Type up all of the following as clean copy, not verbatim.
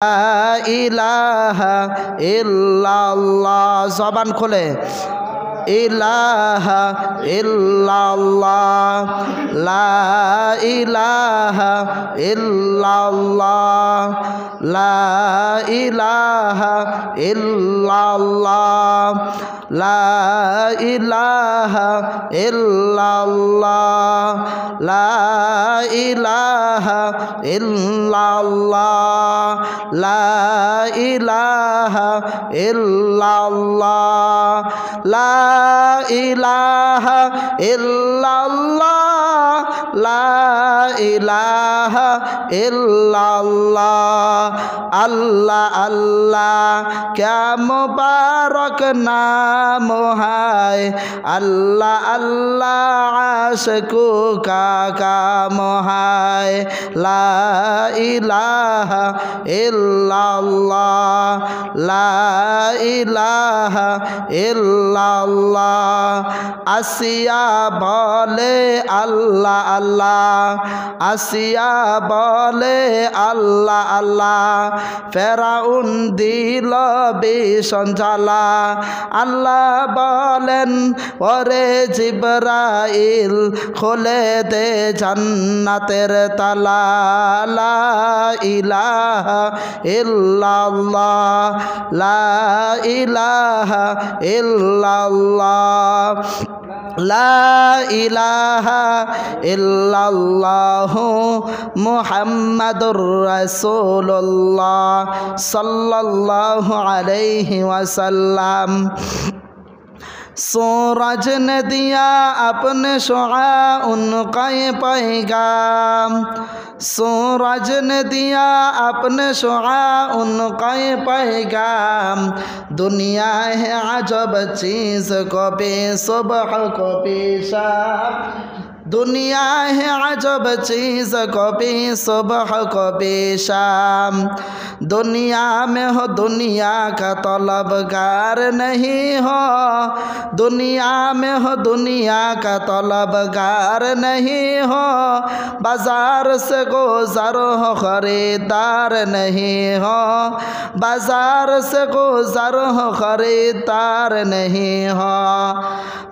ইলাহা ইল্লাল্লাহ জবান খুলে ইলাহা ইল্লাল্লাহ লা ইলাহা ইল্লাল্লাহ লা ইলাহা ইল্লাল্লাহ লা ইলাহা ইল্লাল্লাহ লা ইলাহা ইল্লাল্লাহ লা ইলাহা ইল্লাল্লাহ লা ইলাহা ইল্লাল্লাহ লা ইলাহা ইল্লাল্লাহ আল্লাহ আল্লাহ क्या मुबारक नाम है अल्लाह अल्लाह आशिकों का काम है ला इलाहा इल्लल्लाह ला इलाहा इल्लल्लाह आसिया बोले अल्लाह अल्लाह आसिया बोले अल्लाह अल्लाह ফেরাউন দিল ভীষণ জ্বালা আল্লাহ বলেন ওরে জিবরাইল খুলে দে জান্নাতের তালা লা ইলাহা ইল্লাল্লাহ লা ইলাহা ইল্লাল্লাহ লা ইলাহা ইল্লাল্লাহু মুহাম্মাদুর রাসূলুল্লাহ सल्लल्लाहु अलैहि वसल्लम सूरज ने दिया अपने शुआ उनका ये पैगाम सूरज ने दिया अपने शुआ उनका ये पैगाम दुनिया है अजब चीज़ कभी सुबह कभी शाम दुनिया है अजब चीज़ कभी सुबह कभी शाम दुनिया में हो दुनिया का तलबगार नहीं हो दुनिया में हो दुनिया का तलबगार नहीं हो बाजार से गुजर हो खरीदार नहीं हो बाजार से गुजर हो खरीदार नहीं हो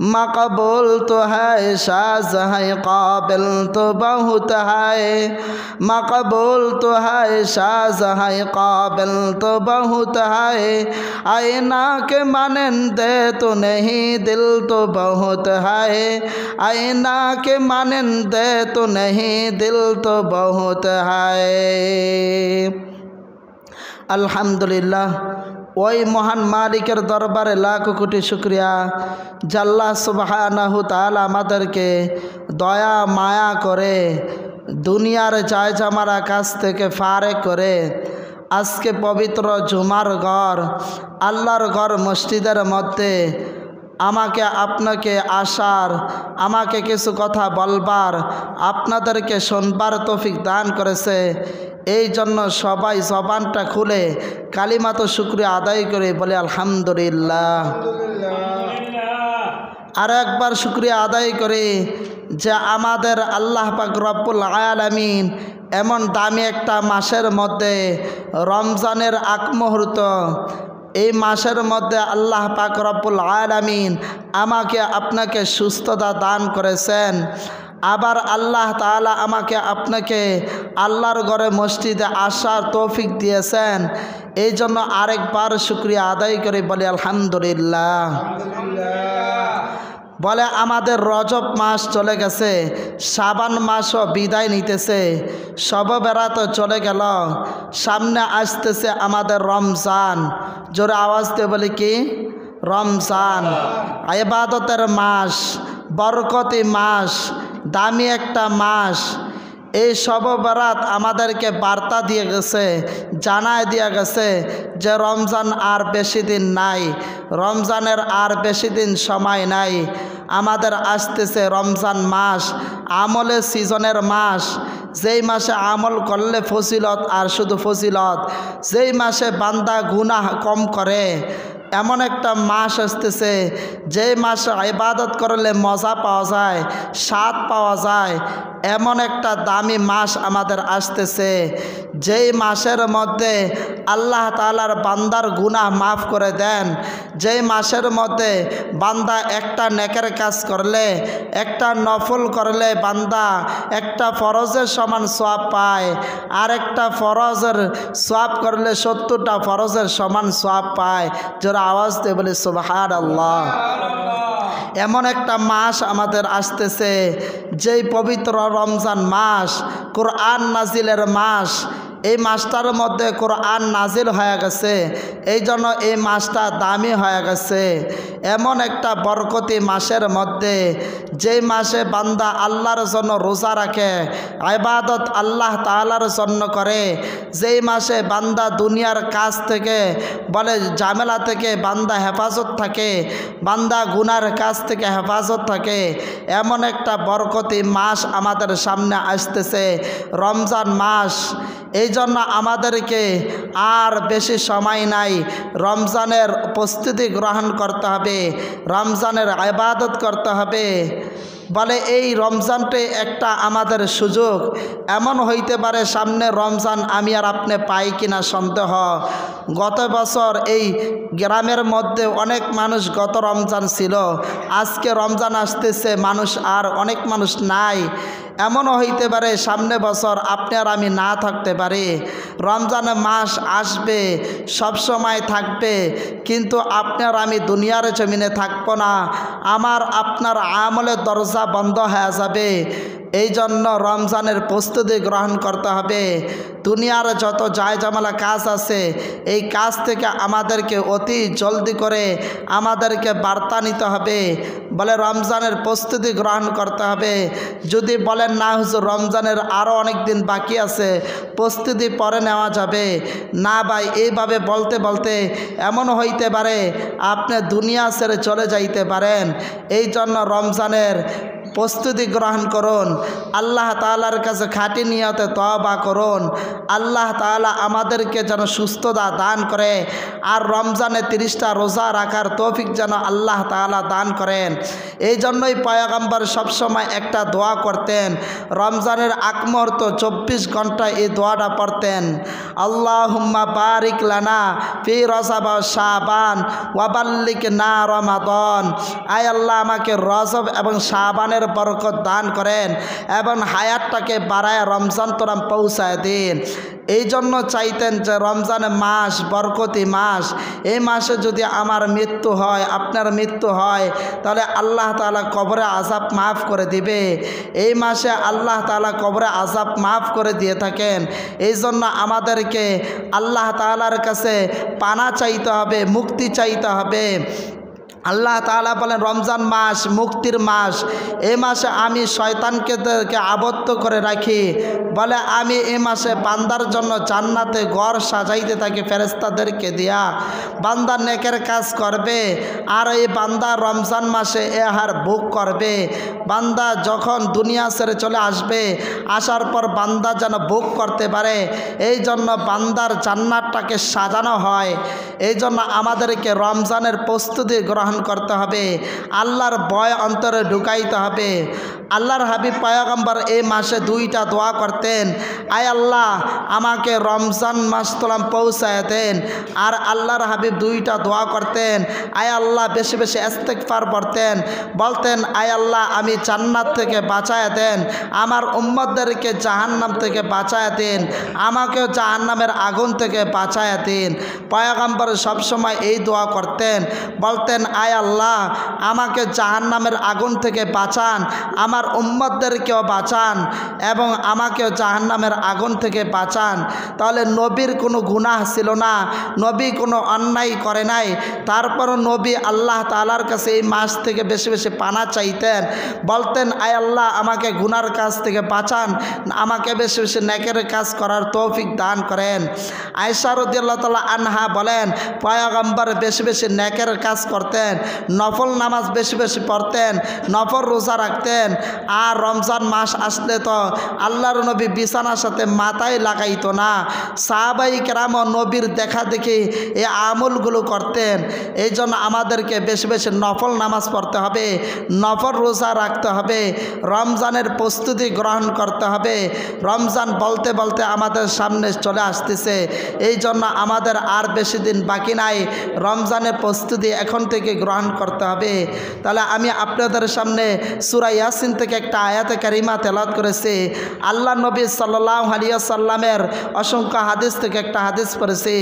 मकबूल तो है शाज़ है काबिल तो बहुत है मकबूल तो है शाज़ है काबिल तो बहुत है आईना के मानंदे तो नहीं दिल तो बहुत है आईना के मानंदे तो नहीं दिल तो बहुत है अल्हम्दुलिल्लाह ওই মহান মালিকের দরবারে লাখ কোটি শুকরিয়া জাল্লাহ সুবহানাহু তাআলা আমাদেরকে দয়া মায়া করে দুনিয়ার জায়জামারা কাছ থেকে ফারেক করে আজকে পবিত্র জুমার ঘর আল্লাহর ঘর মসজিদের মধ্যে আমাকে আপনাকে আসার আমাকে কিছু কথা বলবার আপনাদেরকে শুনবার তৌফিক দান করেছে এই জন্য সবাই জবানটা খুলে কালিমাতো শুকরিয়া আদায় করে বলে আলহামদুলিল্লাহ আর একবার শুকরিয়া আদায় করে যে আমাদের আল্লাহ পাক রব্বুল আলামিন এমন দামি একটা মাসের মধ্যে রমজানের আগ মুহূর্ত এই মাসের মধ্যে আল্লাহ পাক রব্বুল আলামিন আমাকে আপনাকে সুস্থতা দান করেছেন আবার আল্লাহ তাআলা আমাকে আপনাকে আল্লাহর ঘরে মসজিদে আসার তৌফিক দিয়েছেন এই জন্য আরেকবার শুকরিয়া আদায় করে বলি আলহামদুলিল্লাহ বলে আমাদের রজব মাস চলে গেছে শাবান মাসও বিদায় নিতেছে শবে বরাত চলে গেল সামনে আসতেছে আমাদের রমজান জোরে আওয়াজ দিয়ে বলি কি রমজান ইবাদতের মাস বরকতি মাস দামি একটা মাস এই শবে বরাত আমাদেরকে বার্তা দিয়ে গেছে জানায় দিয়ে গেছে যে রমজান আর বেশি দিন নাই রমজানের আর বেশি দিন সময় নাই আমাদের আসতেছে রমজান মাস আমলের সিজনের মাস যেই মাসে আমল করলে ফজিলত আর শুধু ফজিলত যেই মাসে বান্দা গুনাহ কম করে এমন একটা মাস আসতেছে যে মাসে ইবাদত করলে মজা পাওয়া যায়, স্বাদ পাওয়া যায়। এমন একটা দামি মাস আমাদের আসতেছে যেই মাসের মধ্যে আল্লাহ তাআলার বান্দার গুনাহ মাফ করে দেন। যেই মাসের মধ্যে বান্দা একটা নেকের কাজ করলে, একটা নফল করলে বান্দা একটা ফরজের সমান সওয়াব পায়, আর একটা ফরজের সওয়াব করলে 70টা ফরজের সমান সওয়াব পায়। যারা আওয়াজ দিয়ে বলে সুবহানাল্লাহ। এমন একটা মাস আমাদের আসতেছে যেই পবিত্র রমজান মাস, কোরআন নাজিলের মাস। এই মাসটার মধ্যে কোরআন নাজিল হয়ে গেছে, এই জন্য এই মাসটা দামি হয়ে গেছে। এমন একটা বরকতি মাসের মধ্যে যেই মাসে বান্দা আল্লাহর জন্য রোজা রাখে, ইবাদত আল্লাহ তাআলার জন্য করে। যেই মাসে বান্দা দুনিয়ার কাজ থেকে বলে ঝামেলা থেকে বান্দা হেফাজত থাকে, বান্দা গুনার কাজ থেকে হেফাজত থাকে। এমন একটা বরকতি মাস আমাদের সামনে আসতেছে, রমজান মাস। এই জন্য আমাদেরকে আর বেশি সময় নাই, রমজানের প্রস্তুতি গ্রহণ করতে হবে, রমজানের ইবাদত করতে হবে। বলে এই রমজানটি একটা আমাদের সুযোগ। এমন হইতে পারে সামনে রমজান আমি আর আপনি পাই কিনা সন্দেহ। গত বছর এই গ্রামের মধ্যে অনেক মানুষ গত রমজান ছিল, আজকে রমজান আসতেছে মানুষ আর অনেক মানুষ নাই। এমনও হইতে পারে সামনে বছর আপনি আর আমি না থাকতে পারি। রমজান মাস আসবে, সব সময় থাকবে, কিন্তু আপনি আর আমি দুনিয়ার জমিনে থাকবো না। আমার আপনার আমলের দরজা বন্ধ হয়ে যাবে। এই জন্য রমজানের প্রস্তুতি গ্রহণ করতে হবে। দুনিয়ার যত জায়জামালা কাজ আছে, এই কাজ থেকে আমাদেরকে অতি জলদি করে আমাদেরকে বার্তা নিতে হবে। বলে রমজানের প্রস্তুতি গ্রহণ করতে হবে। যদি বলেন না হুজুর রমজানের আরও অনেক দিন বাকি আছে, প্রস্তুতি পরে নেওয়া যাবে না ভাই, এইভাবে বলতে বলতে এমন হইতে পারে আপনি দুনিয়া ছেড়ে চলে যাইতে পারেন। এই জন্য রমজানের প্রস্তুতি গ্রহণ করুন, আল্লাহ তাআলার কাছে খাঁটি নিয়তে তওবা করুন। আল্লাহ তাআলা আমাদেরকে যেন সুস্থতা দান করে, আর রমজানে 30টা রোজা রাখার তৌফিক যেন আল্লাহ তাআলা দান করেন। এই জন্যই পয়গম্বর সবসময় একটা দোয়া করতেন, রমজানের আগ মুহূর্ত 24 ঘন্টা এই দোয়াটা পড়তেন, আল্লাহুম্মা বারিক লানা ফি রজব ওয়া শাবান ওয়া বাল্লিগনা রমাদান। আয় আল্লাহ আমাকে রজব এবং শাবানের বরকত দান করেন এবং হায়াতটাকে বাড়ায় রমজান তোরাম পৌঁছায় দিন। এই জন্য চাইতেন যে রমজানের মাস বরকতি মাস, এই মাসে যদি আমার মৃত্যু হয়, আপনার মৃত্যু হয়, তাহলে আল্লাহ তাআলা কবরে আযাব মাফ করে দিবে। এই মাসে আল্লাহ তাআলা কবরে আযাব মাফ করে দিয়ে থাকেন। এই জন্য আমাদেরকে আল্লাহ তাআলার কাছে পানা চাইতে হবে, মুক্তি চাইতে হবে। আল্লাহ তাআলা বলেন রমজান মাস মুক্তির মাস। এই মাসে আমি শয়তানকে আবদ্ধ করে রাখি। বলে আমি এই মাসে বান্দার জন্য জান্নাতে ঘর সাজাইতে থাকি ফেরেশতাদেরকে দিয়া। বান্দা নেকের কাজ করবে আর এই বান্দা রমজান মাসে এহার ভোগ করবে। বান্দা যখন দুনিয়া ছেড়ে চলে আসবে, আসার পর বান্দা যেন ভোগ করতে পারে, এই জন্য বান্দার জান্নাতটাকে সাজানো হয়। এই জন্য আমাদেরকে রমজানের প্রস্তুতি গ্রহণ করতে হবে, আল্লাহর ভয় অন্তরে ঢুকাইতে হবে। আল্লাহর হাবিব পয়গম্বর এই মাসে 2টা দোয়া করতেন, আয় আল্লাহ আমাকে রমজান মাস তোলাম পৌঁছায় দেন। আর আল্লাহর হাবিব 2টা দোয়া করতেন, আয় আল্লাহ বেশি বেশি ইস্তেগফার পড়তেন, বলতেন আয় আল্লাহ আমি জান্নাত থেকে বাঁচায় দেন, আমার উম্মতদেরকে জাহান্নাম থেকে বাঁচায় দেন, আমাকেও জাহান্নামের আগুন থেকে বাঁচায় দেন। পয়গম্বর সবসময় এই দোয়া করতেন, বলতেন আয় আল্লাহ আমাকে জাহান্নামের আগুন থেকে বাঁচান, আমার উম্মতদেরকেও বাঁচান এবং আমাকেও জাহান্নামের আগুন থেকে বাঁচান। তাহলে নবীর কোনো গুনাহ ছিল না, নবী কোনো অন্যায় করে নাই, তারপরও নবী আল্লাহ তাআলার কাছে এই মাস থেকে বেশি বেশি পানা চাইতেন, বলতেন আয় আল্লাহ আমাকে গুনার কাজ থেকে বাঁচান, আমাকে বেশি বেশি নেকের কাজ করার তৌফিক দান করেন। আয়েশা রাদিয়াল্লাহু তাআলা আনহা বলেন পয়গম্বর বেশি বেশি নেকের কাজ করতেন, নফল নামাজ বেশি বেশি পড়তেন, নফল রোজা রাখতেন। আর রমজান মাস আসলে তো আল্লাহর নবী বিছানার সাথে মাথায় লাগাইতো না। সাহাবাই কেরাম নবীর দেখা দেখি এই আমলগুলো করতেন। এই জন্য আমাদেরকে বেশি বেশি নফল নামাজ পড়তে হবে, নফল রোজা রাখতে হবে, রমজানের প্রস্তুতি গ্রহণ করতে হবে। রমজান বলতে বলতে আমাদের সামনে চলে আসতেছে, এই জন্য আমাদের আর বেশি দিন বাকি নাই। রমজানের প্রস্তুতি এখন থেকে গ্রহণ করতে হবে। তাহলে আমি আপনাদের সামনে সূরা ইয়াসিন থেকে একটা আয়াতে কারিমা তেলাওয়াত করেছি। আল্লাহ নবী সাল্লাল্লাহু আলাইহি ওয়াসাল্লামের অসংখ্য হাদিস থেকে একটা হাদিস পড়েছি।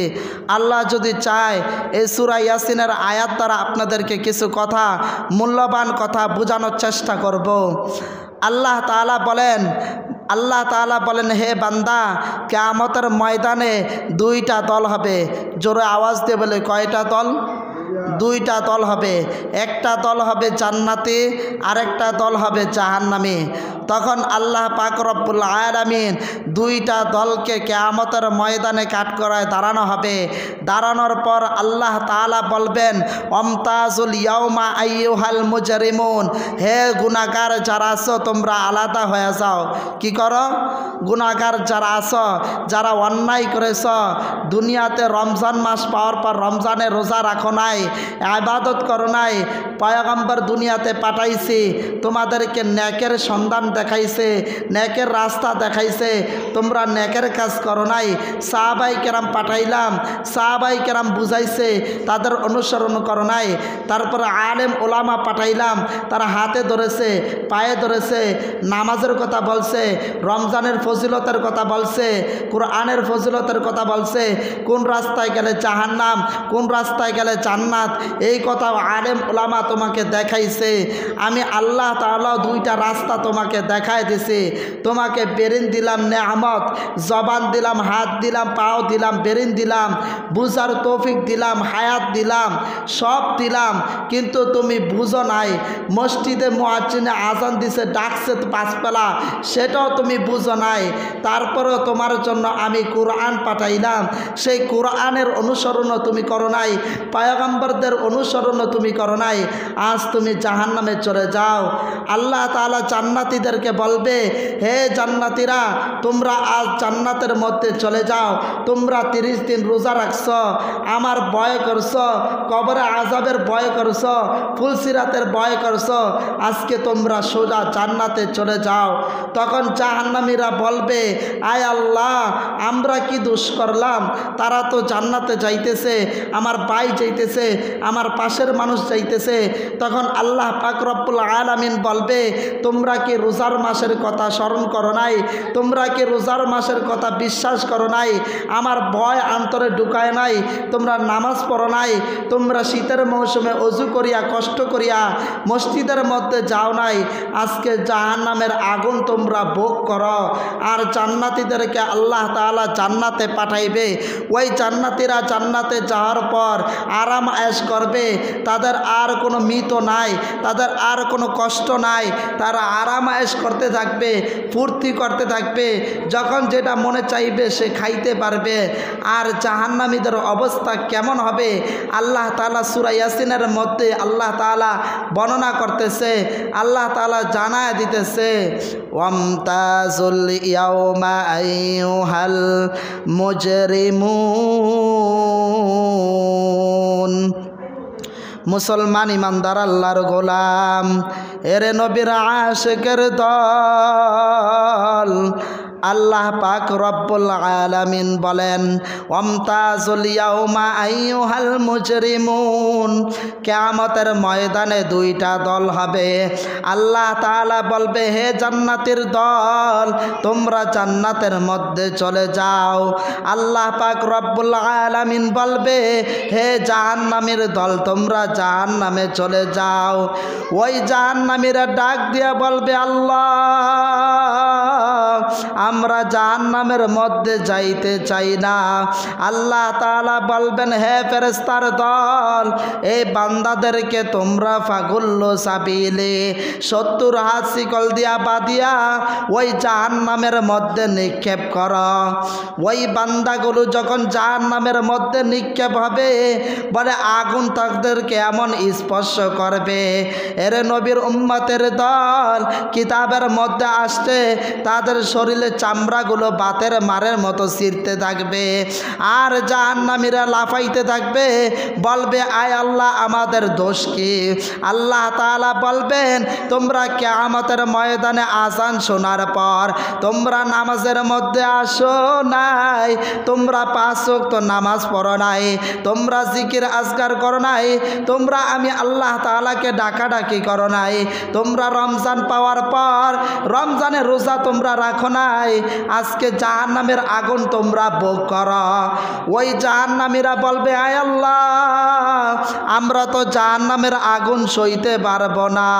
আল্লাহ যদি চায় এই সূরা ইয়াসিনের আয়াত দ্বারা আপনাদেরকে কিছু কথা, মূল্যবান কথা বোঝানোর চেষ্টা করব। আল্লাহ তাআলা বলেন, হে বান্দা, কিয়ামতের ময়দানে দুইটা দল হবে। জোরে আওয়াজ দিয়ে বলে, কয়টা দল? দুইটা দল হবে। একটা দল হবে জান্নাতি, আরেকটা দল হবে জাহান্নামী। তখন আল্লাহ পাক রব্বুল আলামিন দুইটা দলকে কিয়ামতের ময়দানে কাঠগড়ায় দাঁড়ানো হবে। দাঁড়ানোর পর আল্লাহ তাআলা বলবেন, অমতাজুল ইয়াউমা আইয়ুহাল মুজরিমুন, হে গুনাহগার যারা আছো তোমরা আলাদা হয়ে যাও। কি করো? গুনাহগার যারা আছো, যারা অন্যায় করেছ, দুনিয়াতে রমজান মাস পাওয়ার পর রমজানে রোজা রাখো নাই, ইবাদত করো নাই, পয়গম্বর দুনিয়াতে পাঠাইছি, তোমাদেরকে নেকের সন্ধান দেখাইছে, নেকের রাস্তা দেখাইছে, তোমরা নেকের কাজ করো নাই। সাহাবাই কেরাম পাঠাইলাম, সাহাবাই কেরাম বুঝাইছে, তাদের অনুসরণ করো নাই। তারপরে আলেম ওলামা পাঠাইলাম, তারা হাতে ধরেছে, পায়ে ধরেছে, নামাজের কথা বলছে, রমজানের ফজিলতের কথা বলছে, কোরআনের ফজিলতের কথা বলছে, কোন রাস্তায় গেলে জাহান্নাম, কোন রাস্তায় গেলে জান্নাত, এই কথা আলেম ওলামা তোমাকে দেখাইছে। আমি আল্লাহ তাআলা দুইটা রাস্তা তোমাকে দেখায় দিছি। তোমাকে বেরিন দিলাম নেয়ামত, জবান দিলাম, হাত দিলাম, পাও দিলাম, বেরিন দিলাম, বুঝার তৌফিক দিলাম, হায়াত দিলাম, সব দিলাম, কিন্তু তুমি বুঝো নাই। মসজিদে মুয়াজ্জিনে আজান দিছে, ডাকছে পাঁচবেলা, সেটাও তুমি বুঝো নাই। তারপরেও তোমার জন্য আমি কোরআন পাঠাইলাম, সেই কোরআনের অনুসরণও তুমি করো নাই, পয়গম্বরদের অনুসরণও তুমি করো নাই। আজ তুমি জাহান্নামে চলে যাও। আল্লাহ তাআলা জান্নাতীদেরকে বলবে, হে জান্নাতীরা, তোমরা আজ জান্নাতের মধ্যে চলে যাও। তোমরা 30 দিন রোজা রাখছ, আমার ভয় করছ, কবরে আযাবের ভয় করছ, ফুলসিরাতের ভয় করছ, আজকে তোমরা সোজা জান্নাতে চলে যাও। তখন জাহান্নামীরা বলবে, আয় আল্লাহ, আমরা কি দোষ করলাম? তারা তো জান্নাতে যাইতেছে, আমার ভাই যাইতেছে, আমার পাশের মানুষ যাইতেছে। তখন আল্লাহ পাক রব্বুল আলামিন বলবে, তোমরা কি রোজার মাসের কথা স্মরণ করো নাই? তোমরা কি রোজার মাসের কথা বিশ্বাস করো নাই? আমার ভয় অন্তরে ঢুকায় নাই? তোমরা নামাজ পড়ো নাই? তোমরা শীতের মৌসুমে অজু করিয়া কষ্ট করিয়া মসজিদের মধ্যে যাও নাই? আজকে জাহান্নামের আগুন তোমরা ভোগ করো। আর জান্নাতীদেরকে আল্লাহ তাআলা জান্নাতে পাঠাইবে। ওই জান্নাতীরা জান্নাতে যাওয়ার পর আরাম আয়েশ করবে। তাদের আর কোনো মিত নাই, তাদের আর কোনো কষ্ট নাই। তারা আরাম আয়েশ করতে থাকবে, ফুর্তি করতে থাকবে, যখন যেটা মনে চাইবে সে খাইতে পারবে। আর জাহান্নামীদের অবস্থা কেমন হবে আল্লাহ তাআলা সূরা ইয়াসিনের মধ্যে আল্লাহ তাআলা বর্ণনা করতেছে, আল্লাহ তাআলা জানায় দিতেছে, ওয়ামতাজুল ইয়াউমা আইয়ুহাল মুজরিমুন। মুসলমান ইমানদার আল্লাহর গোলাম, এরে নবীর আশিকের দল, আল্লাহ পাক রব্বুল আলামিন বলেন, ওয়ামতাজুল ইয়াউমা আইয়ুহাল মুজরিমুন, কিয়ামতের ময়দানে দুইটা দল হবে। আল্লাহ তাআলা বলবে, হে জান্নাতের দল, তোমরা জান্নাতের মধ্যে চলে যাও। আল্লাহ পাক রব্বুল আলামিন বলবে, হে জাহান্নামীর দল, তোমরা জাহান্নামে চলে যাও। ওই জাহান্নামীরা ডাক দিয়া বলবে, আল্লাহ, আমরা জাহান্নামের মধ্যে যাইতে চাই না। আল্লাহ তাআলা বলবেন, হে ফেরেশতার দল, এই বান্দাদেরকে তোমরা ফাগুল্লু সাবিলে 70 হাত শিকল দিয়া বাঁধিয়া ওই জাহান্নামের মধ্যে নিক্ষেপ করো। ওই বান্দাগুলো যখন জাহান্নামের মধ্যে নিক্ষেপ হবে, বলে আগুন তাদেরকে এমন স্পর্শ করবে, এরে নবীর উম্মতের দল, কিতাবের মধ্যে আসছে তাদের শরীরে চামড়াগুলো বাতের মারের মতো ছিঁড়তে থাকবে, আর জাহান্নামীরা লাফাইতে থাকবে, বলবে আয় আল্লাহ আমাদের দোষ কি? আল্লাহ তাআলা বলবেন, তোমরা কিয়ামতের ময়দানে আযান শোনার পর তোমরা নামাজের মধ্যে আসো নাই, তোমরা 5 ওয়াক্ত নামাজ পড়ো নাই, তোমরা জিকির আজকার করো নাই, তোমরা আমি আল্লাহ তাআলাকে ডাকাডাকি করো নাই, তোমরা রমজান পাওয়ার পর রমজানের রোজা তোমরা রাখো নাই, আজকে জাহান্নামের আগুন তোমরা ভোগ করো। ওই জাহান্নামীরা বলবে, আয় আল্লাহ আমরা তো জাহান্নামের আগুন সইতে পারবো না।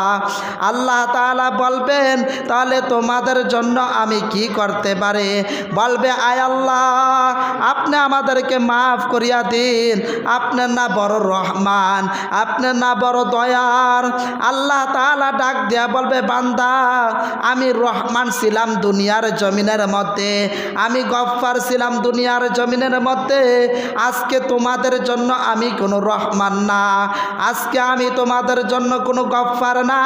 আল্লাহ তাআলা বলবেন, তাহলে তোমাদের জন্য আমি কি করতে পারি? বলবে, আয় আল্লাহ আপনি আমাদেরকে মাফ করিয়া দিন, আপনার না বড় রহমান, আপনার না বড় দয়ার। আল্লাহ তাআলা ডাক দিয়া বলবে, বান্দা আমি রহমান ছিলাম দুনিয়ার জমিনের মধ্যে, আমি গফফার ছিলাম দুনিয়ার জমিনের মধ্যে, আজকে তোমাদের জন্য আমি কোনো রহমান না, আজকে আমি তোমাদের জন্য কোনো গফফার না।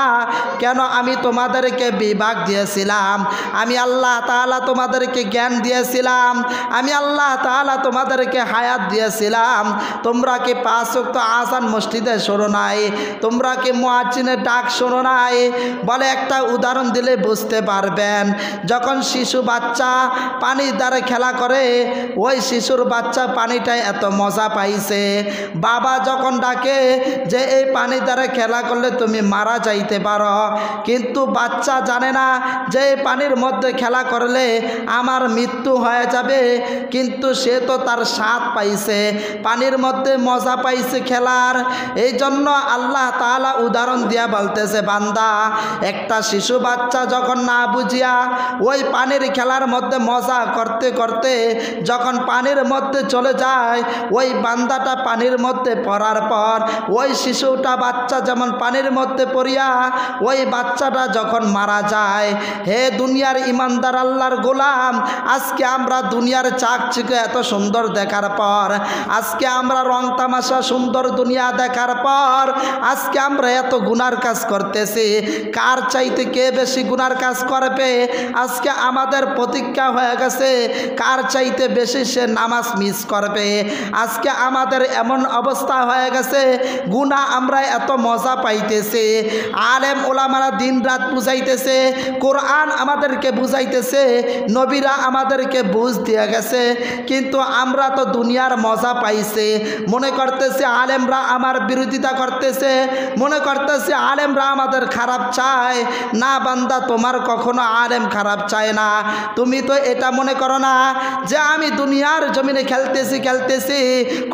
কেন? আমি তোমাদেরকে বিভাগ দিয়েছিলাম, আমি আল্লাহ তাআলা তোমাদেরকে জ্ঞান দিয়েছিলাম, আমি আল্লাহ তাআলা তোমাদেরকে হায়াত দিয়েছিলাম। তোমরা কি 5 ওয়াক্ত আযান মসজিদে শোনো নাই? তোমরা কি মুয়াজ্জিনের ডাক শোনো নাই? বলে একটা উদাহরণ দিলে বুঝতে পারবেন। যখন শিশু বাচ্চা পানির দ্বারা খেলা করে, ওই শিশুর বাচ্চা পানিটায় এত মজা পাইছে, বাবা যখন ডাকে যে এই পানির দ্বারা খেলা করলে তুমি মারা যাইতে পারো, কিন্তু বাচ্চা জানে না যে এই পানির মধ্যে খেলা করলে আমার মৃত্যু হয়ে যাবে, কিন্তু সে তো তার স্বাদ পাইছে, পানির মধ্যে মজা পাইছে খেলার। এই জন্য আল্লাহ তাআলা উদাহরণ দিয়া বলতেছে, বান্দা একটা শিশু বাচ্চা যখন না বুঝিয়া ওই পানির খেলার মধ্যে মজা করতে করতে যখন পানির মধ্যে চলে যায়, ওই বান্দাটা পানির মধ্যে পড়ার পর ওই শিশুটা বাচ্চা যেমন পানির মধ্যে পড়িয়া ওই বাচ্চাটা যখন মারা যায়। হে দুনিয়ার ইমানদার আল্লাহর গোলাম, আজকে আমরা দুনিয়ার চাকচিক্য এত সুন্দর দেখার পর, আজকে আমরা রং তামাশা সুন্দর দুনিয়া দেখার পর, আজকে আমরা এত গুনার কাজ করতেছি, কার চাইতে কে বেশি গুনার কাজ করবে? আজকে আমাদের প্রতিজ্ঞা হয়ে গেছে কার চাইতে বেশি সে নামাজ মিস করবে। আজকে আমাদের এমন অবস্থা হয়ে গেছে, গুনাহ আমরা এত মজা পাইতেছি, আলেম ওলামারা দিন রাত বুঝাইতেছে, কোরআন আমাদেরকে বুঝাইতেছে, নবীরা আমাদেরকে বুঝ দিয়ে গেছে, কিন্তু আমরা তো দুনিয়ার মজা পাইছে, মনে করতেছে আলেমরা আমার বিরোধিতা করতেছে, মনে করতেছে আলেমরা আমাদের খারাপ চায়। না বান্দা, তোমার কখনো আলেম খারাপ চায় না। তুমি তো এটা মনে করো না যে আমি দুনিয়ার জমিনে খেলতেছি,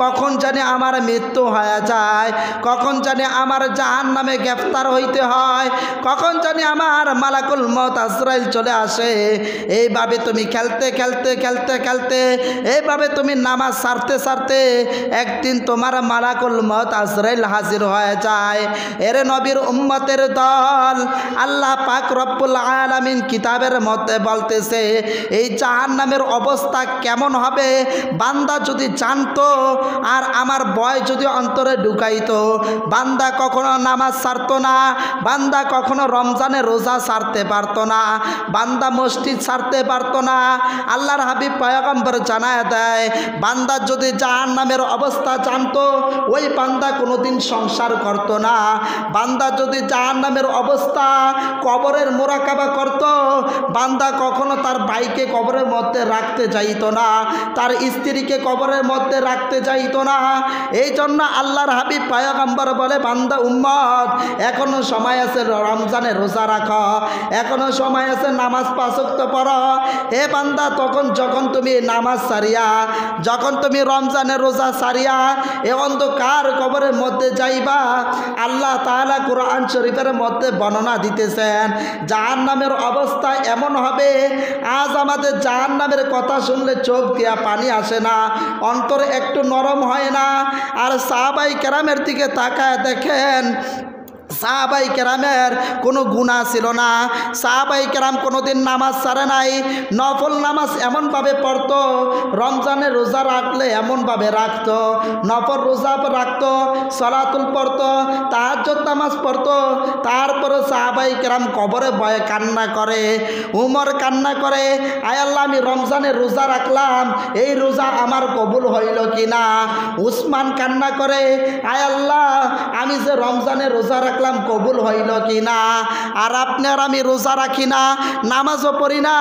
কখন জানি আমার মৃত্যু হয়ে যায়, কখন জানি আমার জাহান্নামে গ্রেফতার হইতে হয়, কখন জানি আমার মালাকুল মউত আজরাইল চলে আসে। এইভাবে তুমি খেলতে এইভাবে তুমি নামাজ সারতে একদিন তোমার মালাকুল মউত আজরাইল হাজির হয়ে যায়। এরে নবীর উম্মতের দল, আল্লাহ পাক রব্বুল আলামিন কিতাবের মধ্যে বলতেছে, এই জাহান্নামের অবস্থা কেমন হবে বান্দা যদি জানতো, আর আমার ভয় যদি অন্তরে ঢুকাইতো, বান্দা কখনো নামাজ ছাড়তো না, বান্দা কখনো রমজানের রোজা ছাড়তে পারতো না, বান্দা মসজিদ ছাড়তে পারতো না। আল্লাহর হাবিব পয়গম্বর জানায় দেয়, বান্দা যদি জাহান্নামের অবস্থা জানতো, ওই বান্দা কোনোদিন সংসার করতো না। বান্দা যদি জাহান্নামের অবস্থা কবরের মোরাকাবা করতো, বান্দা কখনো তার ভাইকে কবরের মধ্যে রাখতে যাইতো না, তার স্ত্রীকে কবরের মধ্যে রাখতে যাইতো না। এই জন্য আল্লাহর হাবিব পয়গম্বর বলে, বান্দা উম্মত এখনো সময় আছে রমজানে রোজা রাখো, এখনো সময় আছে নামাজ 5 ওয়াক্ত পড়ো। হে বান্দা, যখন তুমি নামাজ সারিয়া, যখন তুমি রমজানের রোজা সারিয়া এ অন্ধকার কবরের মধ্যে যাইবা, আল্লাহ তাআলা কুরআন শরীফের মধ্যে বর্ণনা দিতেছেন জাহান্নামের অবস্থা এমন হবে হবে। আজ আমাদের জাহান্নামের কথা শুনলে চোখ দিয়া পানি আসে না, অন্তর একটু নরম হয় না। আর সাহাবাই কেরামের দিকে তাকায় দেখেন, সাহাবাই কেরামের কোনো গুনাহ ছিল না। সাহাবাই কেরাম কোনোদিন নামাজ ছাড়ে নাই। নফল নামাজ এমনভাবে পড়তো, রমজানের রোজা রাখলে এমনভাবে রাখতো, নফল রোজা রাখতো, সলাতুল পড়তো, তাহাজ্জুদ নামাজ পড়তো। তারপরে সাহাবাই কেরাম কবরে ভয়ে কান্না করে। উমর কান্না করে, আয় আল্লাহ, আমি রমজানের রোজা রাখলাম, এই রোজা আমার কবুল হইল কি না। উসমান কান্না করে, আয় আল্লাহ, আমি যে রমজানের রোজা রাখলাম কবুল হইল কি না। আর আপনার আমি রোজা রাখি না, নামাজও পড়ি না,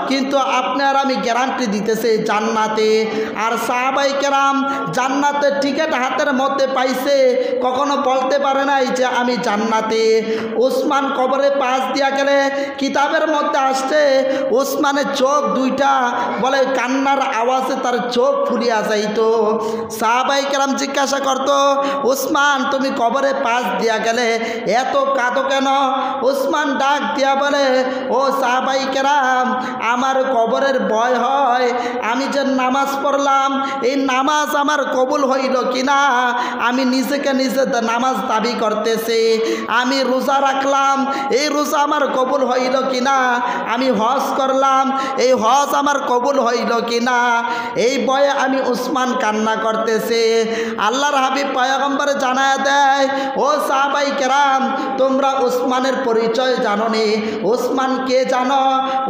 কিন্তু আপনার আমি গ্যারান্টি দিতেছি জান্নাতে। আর সাহাবাই কেরাম জান্নাতের টিকিট হাতের মধ্যে পাইছে, কখনো বলতে পারে নাই যে আমি জান্নাতে। উসমান কবরে পাশ দিয়া গেলে কিতাবের মধ্যে আসছে উসমানের চোখ দুইটা বলে কান্নার আওয়াজে তার চোখ ফুলিয়া যাইতো। সাহাবাই কেরাম জিজ্ঞাসা করতো, উসমান তুমি কবরে পাশ দিয়া গেলে এত কাঁদো কেন? উসমান ডাক দিয়া বলে, ও সাহাবাই কেরাম, আমার কবরের ভয় হয়, আমি যে নামাজ পড়লাম এই নামাজ আমার কবুল হইল কিনা। আমি নিজেকে নিজে নামাজ দাবি করতেছি, আমি রোজা রাখলাম এই রোজা আমার কবুল হইল কিনা, আমি হজ করলাম এই হজ আমার কবুল হইল কিনা, এই ভয়ে আমি উসমান কান্না করতেছি। আল্লাহর হাবিব পয়গম্বর জানায় দেয়, ও সাহাবাই কেরাম, তোমরা উসমানের পরিচয় জানো নি? উসমান কে জানো?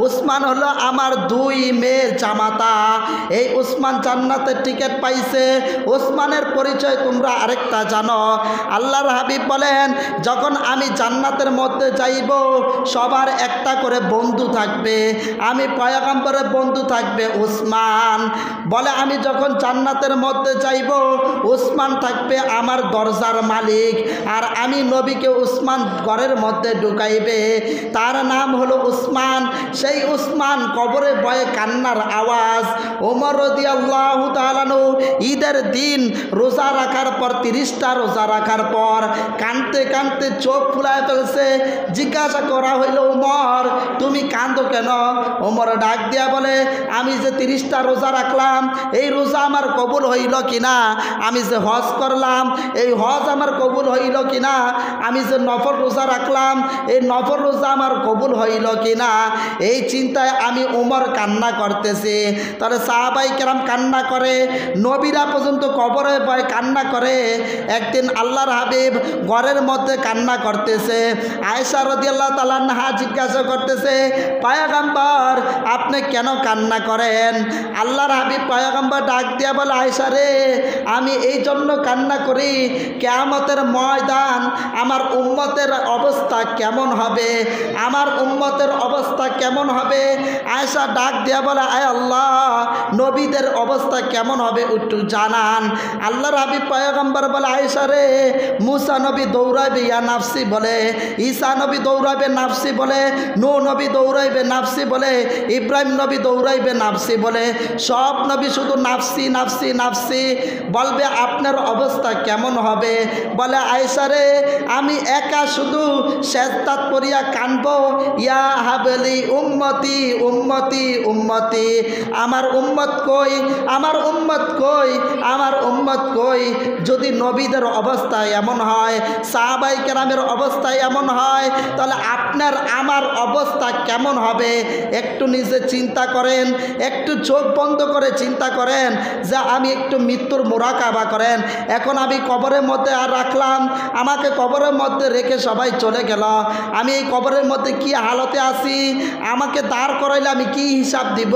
উসমান হলো আমার দুই মেয়ের জামাতা। এই উসমান জান্নাতের টিকিট পাইছে। উসমানের পরিচয় তোমরা আরেকটা জানো? আল্লাহর হাবিব বলেন, যখন আমি জান্নাতের মধ্যে যাইব সবার একটা করে বন্ধু থাকবে, আমি পয়গম্বরের বন্ধু থাকবে উসমান। বলে আমি যখন জান্নাতের মধ্যে যাইব উসমান থাকবে আমার দরজার মালিক, আর আমি নবীকে উসমান ঘরের মধ্যে ঢুকাইবে, তার নাম হলো উসমান। সেই উসমান কবরে ভয়ে কান্নার আওয়াজ। ওমর রাদিয়াল্লাহু তাআলা আনহু ঈদের দিন রোজা রাখার পর 30টা রোজা রাখার পর কাঁদতে কাঁদতে চোখ ফুলায় ফেলছে। জিজ্ঞাসা করা হইল, ওমর তুমি কাঁদো কেন? ওমর ডাক দিয়া বলে, আমি যে 30টা রোজা রাখলাম এই রোজা আমার কবুল হইল কিনা, আমি যে হজ করলাম এই হজ আমার কবুল হইল কিনা, আমি যে নফল রোজা রাখলাম এই নফল রোজা আমার কবুল হইল কিনা, এই চিন্তায় আমি উমর কান্না করতেছি। তাহলে সাহাবাই কেরাম কান্না করে, নবীরা পর্যন্ত কবরে ভয় কান্না করে। একদিন আল্লাহর হাবিব ঘরের মধ্যে কান্না করতেছে। আয়েশা রাদিয়াল্লাহু তাআলা আনহা জিজ্ঞাসা করতেছে, পয়গম্বর আপনি কেন কান্না করেন? আল্লাহর হাবিব পয়গম্বর ডাক দিয়া বলে, আয়েশা রে, আমি এই জন্য কান্না করি, কিয়ামতের ময়দান আমার উম্মতের অবস্থা কেমন হবে, আমার উম্মতের অবস্থা কেমন হবে। আয়েশা ডাক দিয়া বলে, আয় আল্লাহ, নবীদের অবস্থা কেমন হবে একটু জানান। আল্লাহর হাবিব পয়গম্বর বলে, আয়েশা রে, মুসা নবী দৌড়াইবে ইয়া নাফসি বলে, ঈসা নবী দৌড়াইবে নাফসি বলে, নূহ নবী দৌড়াইবে নাফসি বলে, ইব্রাহিম নবী দৌড়াইবে নাফসি বলে, সব নবী শুধু নাফসি নাফসি নাফসি বলবে, আপনার অবস্থা কেমন হবে? বলে, আয়েশা রে, আমি একা শুধু সেজদাত পড়িয়া কানবো, ইয়া হাবলি উম্মতি উম্মতি উম্মতি, আমার উম্মত কই, আমার উম্মত কই, আমার উম্মত কই। যদি নবীদের অবস্থা এমন হয়, সাহাবাই কেরামের অবস্থা এমন হয়, তাহলে আপনার আমার অবস্থা কেমন হবে? একটু নিজে চিন্তা করেন, একটু চোখ বন্ধ করে চিন্তা করেন যে আমি একটু মৃত্যুর মোরাকাবা করেন। এখন আমি কবরের মধ্যে আর রাখলাম, আমাকে কবরের মধ্যে রেখে সবাই চলে গেল, আমি এই কবরের মধ্যে কি হালতে আছি, আমাকে দাঁড় করাইলে আমি কি হিসাব দিব?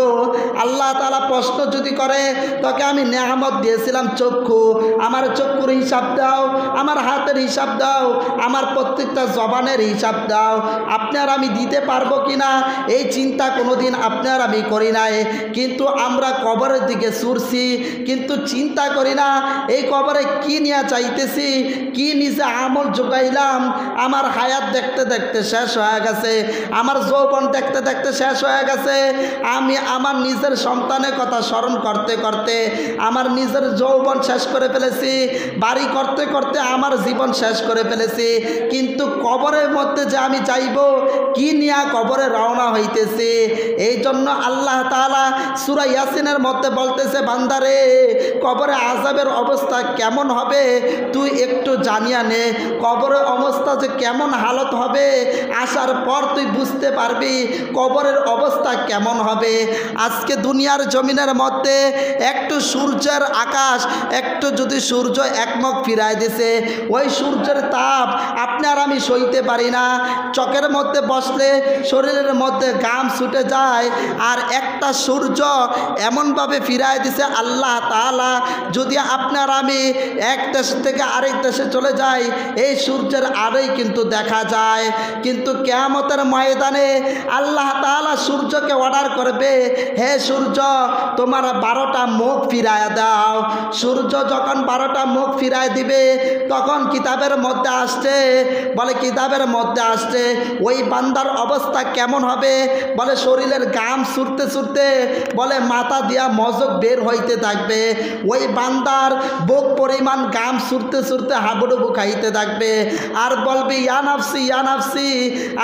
আল্লাহ তাআলা প্রশ্ন যদি করে, তোকে আমি নেয়ামত দিয়েছিলাম চক্ষু, আমার চক্ষুর হিসাব দাও, আমার হাতের হিসাব দাও, আমার প্রত্যেকটা জবানের হিসাব দাও, আপনার আমি দিতে পারবো কিনা এই চিন্তা কোনোদিন আপনার আমি করি নাই। কিন্তু আমরা কবরের দিকে ছুটছি, কিন্তু চিন্তা করি না এই কবরে কি নিয়ে চাইতেছি, কি নিজে আমল যোগাই চাইলাম আমার হায়াত দেখতে দেখতে শেষ হয়ে গেছে, আমার যৌবন দেখতে দেখতে শেষ হয়ে গেছে, আমি আমার নিজের সন্তানের কথা স্মরণ করতে করতে আমার নিজের যৌবন শেষ করে ফেলেছি, বাড়ি করতে করতে আমার জীবন শেষ করে ফেলেছি, কিন্তু কবরের মধ্যে যে আমি যাইব কি নিয়ে কবরে রওনা হইতেছি। এই জন্য আল্লাহ তাআলা সূরা ইয়াসিনের মধ্যে বলতেছে, বান্দারে কবরে আযাবের অবস্থা কেমন হবে তুই একটু জানিয়া নে, কবরের অবস্থা যে কেমন হালত হবে আসার পর তুই বুঝতে পারবি কবরের অবস্থা কেমন হবে। আজকে দুনিয়ার জমিনের মধ্যে একটু সূর্যের আকাশ একটু যদি সূর্য একমুখ ফিরায় দিছে, ওই সূর্যের তাপ আপনি আর আমি সইতে পারি না, চকের মধ্যে বসলে শরীরের মধ্যে ঘাম ছুটে যায়। আর একটা সূর্য এমনভাবে ফিরায় দিছে আল্লাহ তাআলা, যদি আপনার আমি এক দেশ থেকে আরেক দেশে চলে যাই এই সূর্যের আলোই কিন্তু দেখা যায়। কিন্তু কিয়ামতের ময়দানে আল্লাহ তাআলা সূর্যকে অর্ডার করবে, হে সূর্য তোমার 12টা মুখ ফিরায় দাও। সূর্য যখন 12টা মুখ ফিরায় দিবে তখন কিতাবের মধ্যে আসছে, বলে কিতাবের মধ্যে আসছে ওই বান্দার অবস্থা কেমন হবে, বলে শরীরের ঘাম ছুটতে ছুটতে বলে মাথা দিয়া মজক বের হইতে থাকবে, ওই বান্দার বুক পরিমাণ ঘাম ছুটতে ছুটতে হাবুডুবু খাইতে থাকবে, আর বলবে ইয়া নাফসি ইয়া নাফসি,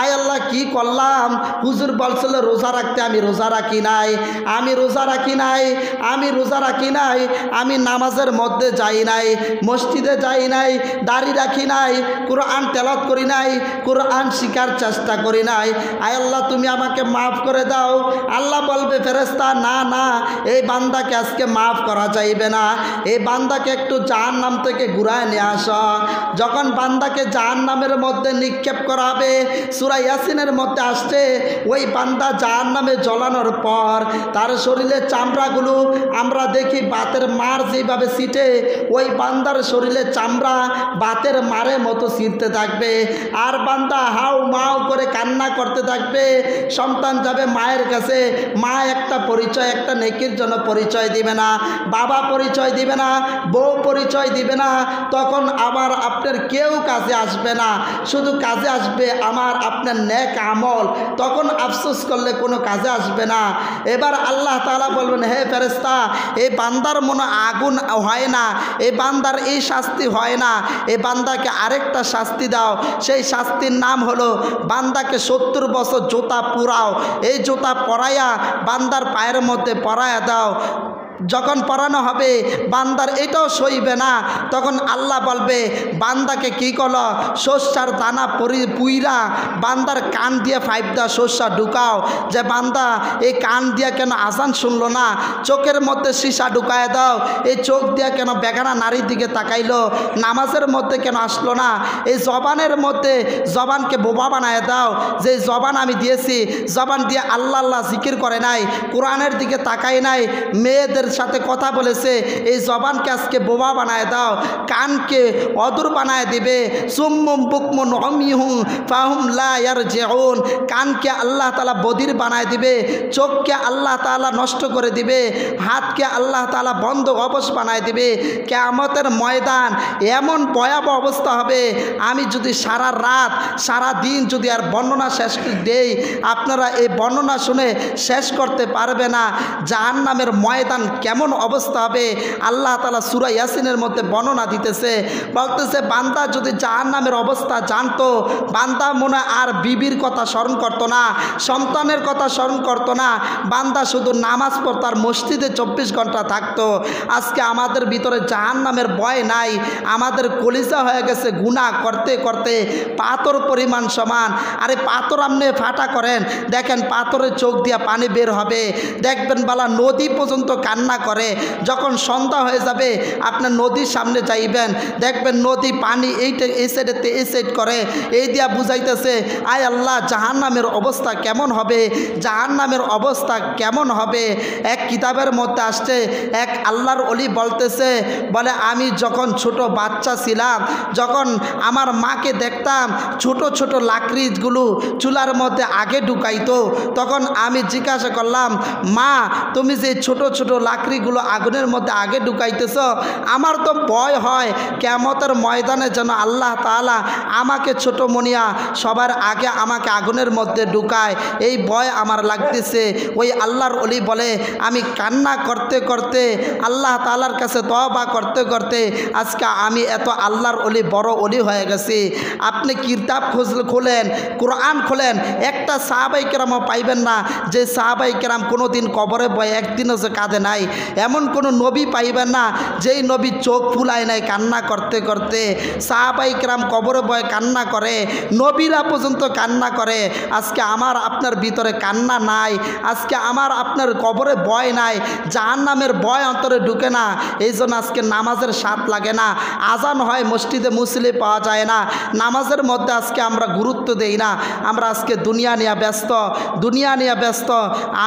আয় আল্লাহ কি করলাম, হুজুর বলছিল রোজা রাখতে আমি রোজা রাখি নাই, আমি রোজা রাখি নাই, আমি রোজা রাখি নাই, আমি নামাজের মধ্যে যাই নাই, মসজিদে যাই নাই, দাড়ি রাখি নাই, কোরআন তেলাওয়াত করি নাই, কোরআন শিখার চেষ্টা করি নাই, আয় আল্লাহ তুমি আমাকে মাফ করে দাও। আল্লাহ বলবে ফেরেশতা না না, এই বান্দাকে আজকে মাফ করা যাইবে না, এই বান্দাকে একটু জাহান্নাম থেকে ঘুরায় নিয়ে আসো। যখন বান্দাকে জাহান্নামের মধ্যে নিক্ষেপ করা হবে, সূরা ইয়াসিনের মধ্যে আসছে ওই বান্দা জাহান্নামে জ্বলানোর পর তার শরীরের চামড়াগুলো আমরা দেখি বাতের মার যেভাবে ছিটে, ওই বান্দার শরীরের চামড়া বাতের মারের মতো ছিঁড়তে থাকবে, আর বান্দা হাউ মাউ করে কান্না করতে থাকবে। সন্তান যাবে মায়ের কাছে, মা একটা পরিচয় একটা নেকির জন্য পরিচয় দিবে না, বাবা পরিচয় দিবে না, বউ পরিচয় দিবে না, তখন আবার আপনার কেউ কাজে আসবে না, শুধু কাজে আসবে আমার আপনার নেক আমল, তখন আফসোস করলে কোনো কাজে আসবে না। এবার আল্লাহ তাআলা বলবেন, হে ফেরেশতা এই বান্দার মনে আগুন হয় না, এই বান্দার এই শাস্তি হয় না, এই বান্দাকে আরেকটা শাস্তি দাও। সেই শাস্তির নাম হলো বান্দাকে 70 বছর জুতা পুরাও, এই জুতা পরাইয়া বান্দার পায়ের মধ্যে পরাইয়া দাও। যখন পরানো হবে বান্দার এটাও সইবে না, তখন আল্লাহ বলবে বান্দাকে কি করলো, শস্যার দানা পুইরা বান্দার কান দিয়ে 5টা শস্যা ঢুকাও, যে বান্দা এই কান দিয়া কেন আজান শুনলো না, চোখের মধ্যে সীসা ঢুকায় দাও, এই চোখ দিয়া কেন বেগানা নারীর দিকে তাকাইলো, নামাজের মধ্যে কেন আসলো না, এই জবানের মধ্যে জবানকে বোবা বানায় দাও, যে জবান আমি দিয়েছি জবান দিয়ে আল্লাহ আল্লাহ জিকির করে নাই, কোরআনের দিকে তাকাই নাই, মেয়েদের সাথে কথা বলেছে, এই জবানকে আজকে বোবা বানায় দাও, কানকে অদূর বানায় দিবে, সুম্মুম বুকমুন উমিয়ুম ফাহুম লা ইয়ারজিউন, কানকে আল্লাহ তাআলা বধির বানায় দিবে, চোখকে আল্লাহ তাআলা নষ্ট করে দিবে, হাতকে আল্লাহ তাআলা বন্ধ অবশ বানায় দিবে। কিয়ামতের ময়দান এমন ভয়াবহ অবস্থা হবে, আমি যদি সারা রাত সারা দিন যদি আর বর্ণনা শেষ দেই আপনারা এই বর্ণনা শুনে শেষ করতে পারবে না। জাহান্নামের ময়দান কেমন অবস্থা হবে আল্লাহ তাআলা সূরা ইয়াসিনের মধ্যে বর্ণনা দিতেছে, বলতেছে বান্দা যদি জাহান্নামের অবস্থা জানতো বান্দা মনে আর বিবির কথা স্মরণ করতো না, সন্তানের কথা স্মরণ করতো না, বান্দা শুধু নামাজ পড়তো আর মসজিদে 24 ঘন্টা থাকতো। আজকে আমাদের ভিতরে জাহান্নামের ভয় নাই, আমাদের কলিজা হয়ে গেছে গুনাহ করতে করতে পাথর পরিমাণ সমান। আরে পাথর আপনি ফাটা করেন, দেখেন পাথরের চোখ দিয়া পানি বের হবে, দেখবেন বালা নদী পর্যন্ত কান্না করে। যখন সন্ধ্যা হয়ে যাবে আপনার নদীর সামনে যাইবেন, দেখবেন নদী পানি এইটা এই সাইডেতে এই সাইড করে, এই দিয়া বুঝাইতেছে আয় আল্লাহ জাহান্নামের অবস্থা কেমন হবে, জাহান্নামের অবস্থা কেমন হবে। এক কিতাবের মধ্যে আসছে এক আল্লাহর ওলি বলতেছে, বলে আমি যখন ছোট বাচ্চা ছিলাম, যখন আমার মাকে দেখতাম ছোট ছোট লাকড়িগুলো চুলার মধ্যে আগে ঢুকাইতো, তখন আমি জিজ্ঞাসা করলাম মা তুমি যে ছোট ছোট লাকড়ি লাকড়িগুলো আগুনের মধ্যে আগে ঢুকাইতেছ, আমার তো ভয় হয় কিয়ামতের ময়দানে যেন আল্লাহ তাআলা আমাকে ছোট মনিয়া সবার আগে আমাকে আগুনের মধ্যে ঢুকায়, এই ভয় আমার লাগতেছে। ওই আল্লাহর ওলি বলে আমি কান্না করতে করতে আল্লাহ তাআলার কাছে তওবা করতে করতে আজকে আমি এত আল্লাহর ওলি বড় ওলি হয়ে গেছি। আপনি কিতাব খোলেন, কোরআন খোলেন, একটা সাহাবাই কেরামও পাইবেন না যে সাহাবাই কেরাম কোনো দিন কবরে বয় একদিনও যে কাঁদে নাই। এমন কোনো নবী পাইবেন না যেই নবী চোখ ফুলায় নাই কান্না করতে করতে। সাহাবাই কেরাম কবরে বয় কান্না করে, নবীরা পর্যন্ত কান্না করে। আজকে আমার আপনার ভিতরে কান্না নাই, আজকে আমার আপনার কবরে ভয় নাই, জাহান্নামের ভয় অন্তরে ঢুকে না। এই জন্য আজকে নামাজের স্বাদ লাগে না, আজান হয় মসজিদে মুসল্লি পাওয়া যায় না, নামাজের মধ্যে আজকে আমরা গুরুত্ব দেই না। আমরা আজকে দুনিয়া নিয়ে ব্যস্ত,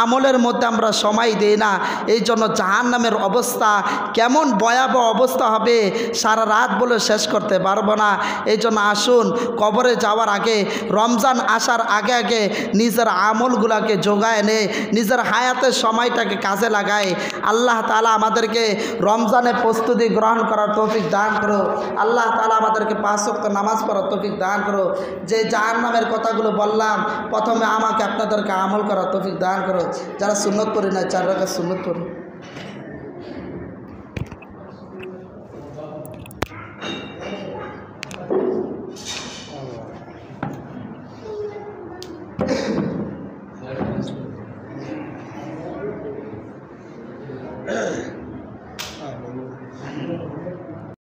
আমলের মধ্যে আমরা সময় দেই না। এই জন্য জাহান্নামের অবস্থা কেমন ভয়াবহ অবস্থা হবে সারা রাত বলে শেষ করতে পারবো না। এই জন্য আসুন কবরে যাওয়ার আগে, রমজান আসার আগে আগে নিজের আমলগুলাকে জোগায় নে, নিজের হায়াতের সময়টাকে কাজে লাগায়। আল্লাহ তাআলা আমাদেরকে রমজানে প্রস্তুতি গ্রহণ করার তৌফিক দান করো। আল্লাহ তাআলা আমাদেরকে 5 ওয়াক্ত নামাজ পড়ার তৌফিক দান করো। যে জাহান্নামের কথাগুলো বললাম প্রথমে আমাকে আপনাদেরকে আমল করার তৌফিক দান করো। যারা সুন্নত পড়ি না 4 রাকাত সুন্নত পড়ো।